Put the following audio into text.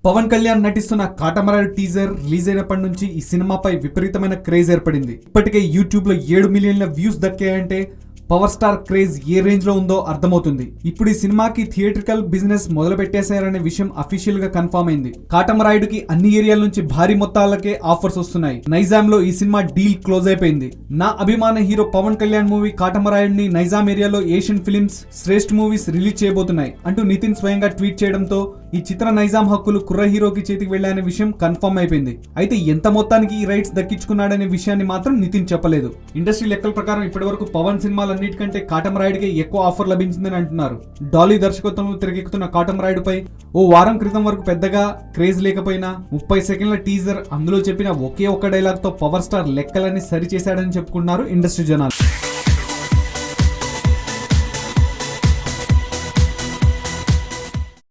పవన్ కళ్యాణ్ నటిస్తున్న Katamarayudu teaser release అయినప్పటి నుంచి ఈ సినిమాపై విపరీతమైన క్రేజ్ ఏర్పడింది. ఇప్పటికే యూట్యూబ్ లో 7 మిలియన్ల వ్యూస్ దక్కాయంటే పవర్ స్టార్ క్రేజ్ ఏ రేంజ్ లో ఉందో అర్థమవుతుంది. ఇప్పుడు ఈ సినిమాకి థియేట్రికల్ బిజినెస్ మొదలు పెట్టేశారనే విషయం అఫీషియల్ గా కన్ఫర్మ్ అయింది. కాటమరాయుడుకి అన్ని ఏరియాల నుంచి భారీ మొత్తాలకే ఆఫర్స్ వస్తున్నాయి. నైజాం లో ఈ సినిమా డీల్ క్లోజ్ అయిపోయింది. నా అభిమాన హీరో పవన్ కళ్యాణ్ మూవీ కాటమరాయుడిని నైజాం ఏరియాలో ఏషియన్ ఫిలిమ్స్ శ్రేష్ఠ మూవీస్ రిలీజ్ చేయబోతున్నాయి అంటూ నితిన్ స్వయంగా ట్వీట్ చేయడంతో ఈ చిత్ర నైజాం హక్కులు కుర్ర హీరోకి చేతికి వెళ్లాయనే విషయం కన్ఫర్మ్ అయిపోయింది. అయితే ఎంత మొత్తానికి ఈ రైట్స్ దక్కించుకున్నాడనే విషయాన్ని మాత్రం నితిన్ చెప్పలేదు. ఇండస్ట్రీ లెక్కల ప్రకారం ఇప్పటి వరకు పవన్ సినిమాలన్నిటికంటే కాటమరాయుడికి ఎక్కువ ఆఫర్ లభించిందని అంటున్నారు. డాలీ దర్శకత్వంలో తెరకెక్కుతున్న కాటమరాయుడుపై ఓ వారం క్రితం వరకు పెద్దగా క్రేజ్ లేకపోయినా 30 సెకండ్ల టీజర్ అందులో చెప్పిన ఒకే ఒక్క డైలాగ్ తో పవర్ స్టార్ లెక్కలన్నీ సరిచేశాడని చెప్పుకున్నారు ఇండస్ట్రీ జనాలు.